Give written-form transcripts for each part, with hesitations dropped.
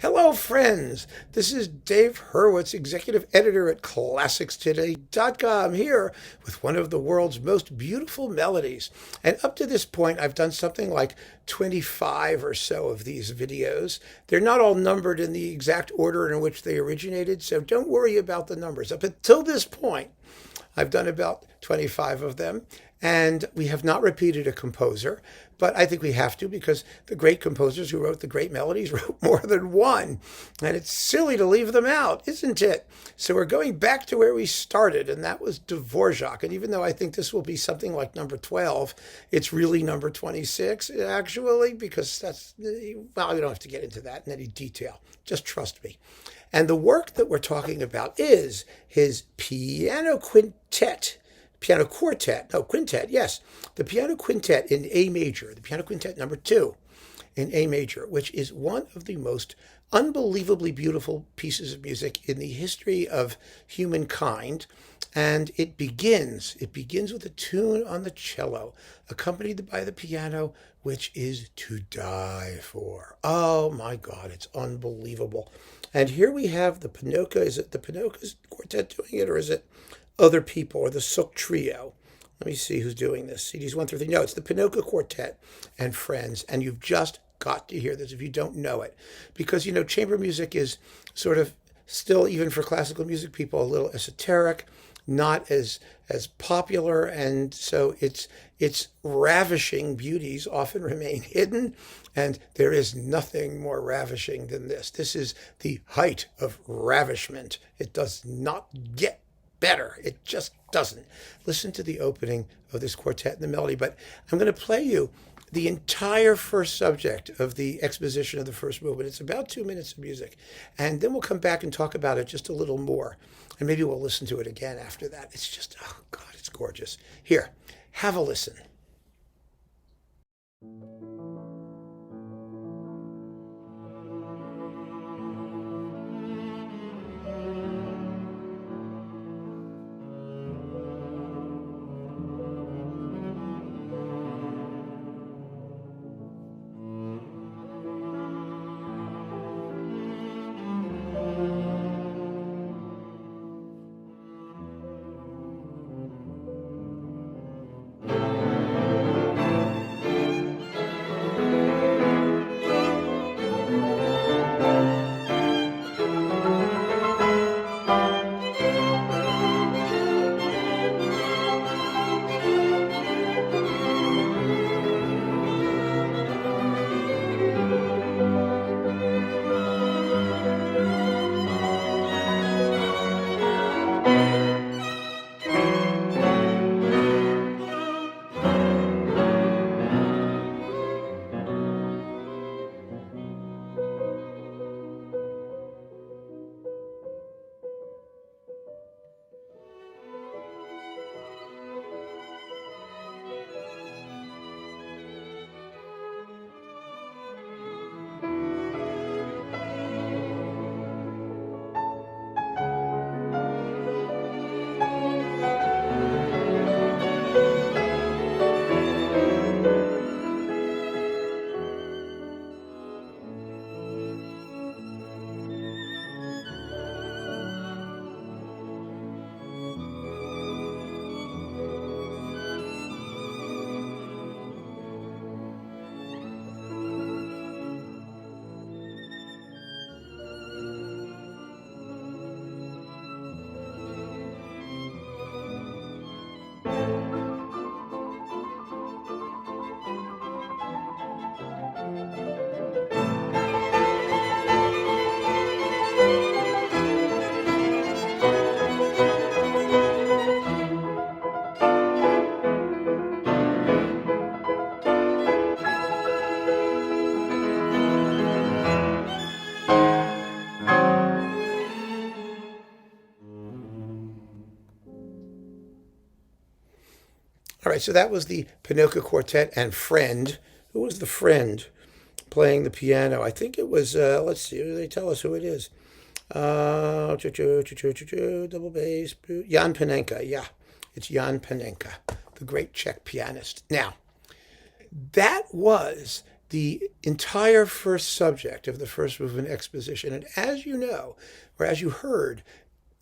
Hello, friends. This is Dave Hurwitz, executive editor at ClassicsToday.com, here with one of the world's most beautiful melodies. And up to this point, I've done something like 25 or so of these videos. They're not all numbered in the exact order in which they originated, so don't worry about the numbers. Up until this point, I've done about 25 of them, and we have not repeated a composer, but I think we have to because the great composers who wrote the great melodies wrote more than one, and it's silly to leave them out, isn't it? So we're going back to where we started, and that was Dvořak. And even though I think this will be something like number 12, it's really number 26, actually, because that's, well, we don't have to get into that in any detail. Just trust me. And the work that we're talking about is his piano quintet, yes, the piano quintet in A major, the piano quintet number 2 in A major, which is one of the most unbelievably beautiful pieces of music in the history of humankind. And it begins with a tune on the cello, accompanied by the piano, which is to die for. Oh my God, it's unbelievable. And here we have the Pinoca. Is it the Pinoca's quartet doing it, or is it other people, or the Sook Trio? Let me see who's doing this. CDs 1 through 3. No, it's the Pinoca Quartet and friends. And you've just got to hear this if you don't know it. Because, you know, chamber music is sort of still, even for classical music people, a little esoteric, not as popular, and so its ravishing beauties often remain hidden, and there is nothing more ravishing than this. This is the height of ravishment. It does not get better. It just doesn't. Listen to the opening of this quartet and the melody, but I'm going to play you the entire first subject of the exposition of the first movement. It's about 2 minutes of music, and then we'll come back and talk about it just a little more, and maybe we'll listen to it again after that. It's just, oh God, it's gorgeous. Here, have a listen. All right, so that was the Pinoca Quartet and friend. Who was the friend playing the piano? I think it was, let's see, they tell us who it is. Double bass, Jan Panenka, yeah. It's Jan Panenka, the great Czech pianist. Now, that was the entire first subject of the first movement exposition. And as you know, or as you heard,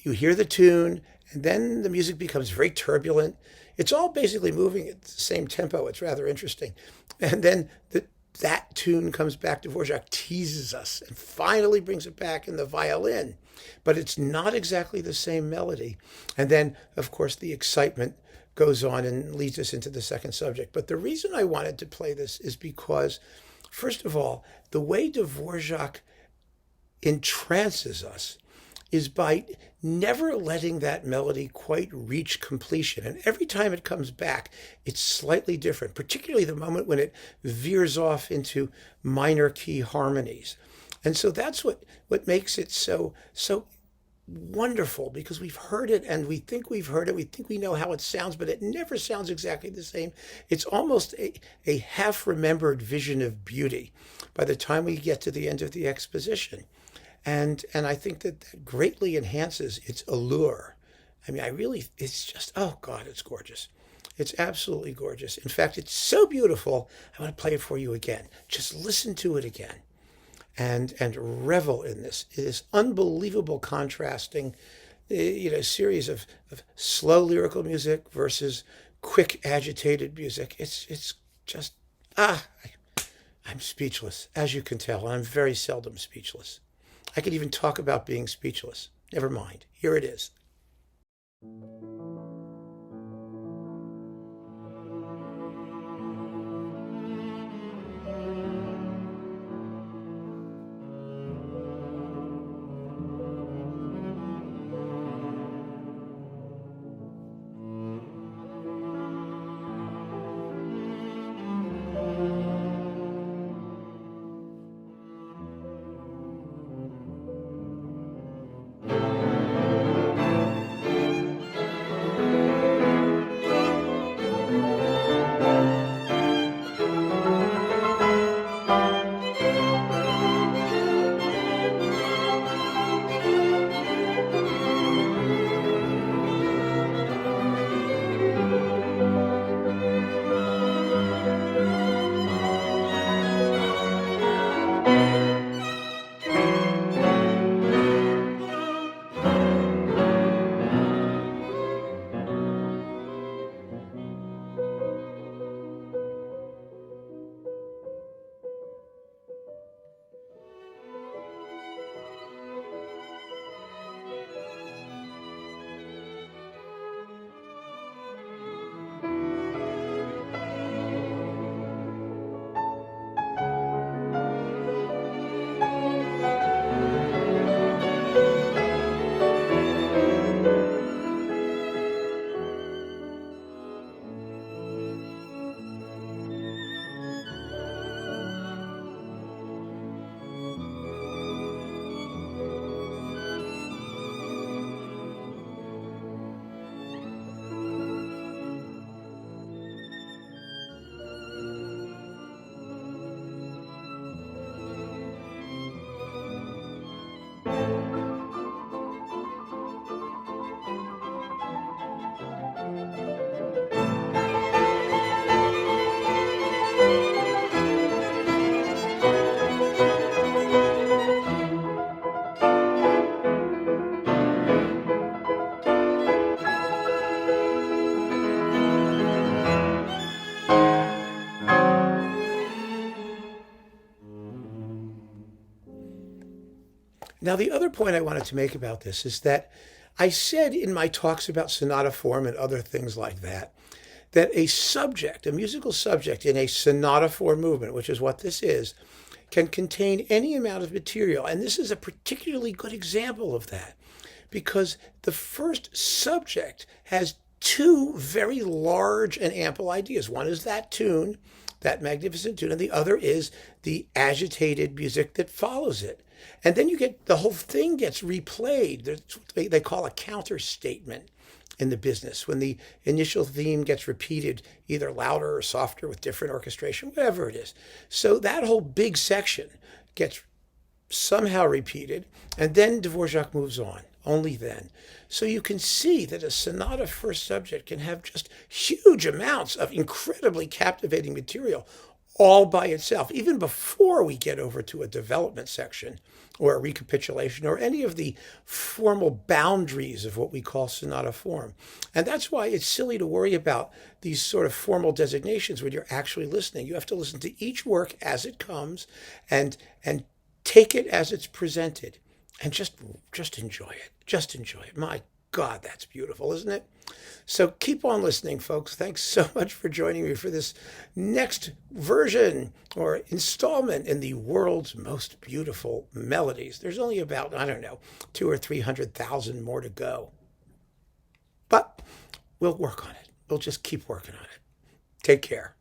you hear the tune, and then the music becomes very turbulent. It's all basically moving at the same tempo. It's rather interesting. And then that tune comes back. Dvořák teases us and finally brings it back in the violin. But it's not exactly the same melody. And then, of course, the excitement goes on and leads us into the second subject. But the reason I wanted to play this is because, first of all, the way Dvořák entrances us is by never letting that melody quite reach completion. And every time it comes back, it's slightly different, particularly the moment when it veers off into minor key harmonies. And so that's what makes it so wonderful, because we've heard it and we think we've heard it, we think we know how it sounds, but it never sounds exactly the same. It's almost a half-remembered vision of beauty by the time we get to the end of the exposition. And I think that greatly enhances its allure. I mean, it's just, oh God, it's gorgeous. It's absolutely gorgeous. In fact, it's so beautiful, I want to play it for you again. Just listen to it again and revel in this unbelievable contrasting, series of slow lyrical music versus quick agitated music. It's just, I'm speechless, as you can tell. I'm very seldom speechless. I could even talk about being speechless. Never mind. Here it is. Now, the other point I wanted to make about this is that I said in my talks about sonata form and other things like that a musical subject in a sonata form movement, which is what this is, can contain any amount of material. And this is a particularly good example of that, because the first subject has two very large and ample ideas. One is that tune, that magnificent tune, and the other is the agitated music that follows it. And then you get, the whole thing gets replayed. That's what they call a counter statement in the business, when the initial theme gets repeated either louder or softer with different orchestration, whatever it is. So that whole big section gets somehow repeated, and then Dvořák moves on, only then. So you can see that a sonata first subject can have just huge amounts of incredibly captivating material, all by itself, even before we get over to a development section or a recapitulation or any of the formal boundaries of what we call sonata form. And that's why it's silly to worry about these sort of formal designations when you're actually listening. You have to listen to each work as it comes and take it as it's presented and just enjoy it. Just enjoy it. My God, that's beautiful, isn't it? So keep on listening, folks. Thanks so much for joining me for this next version or installment in the world's most beautiful melodies. There's only about, I don't know, 200,000 or 300,000 more to go. But we'll work on it. We'll just keep working on it. Take care.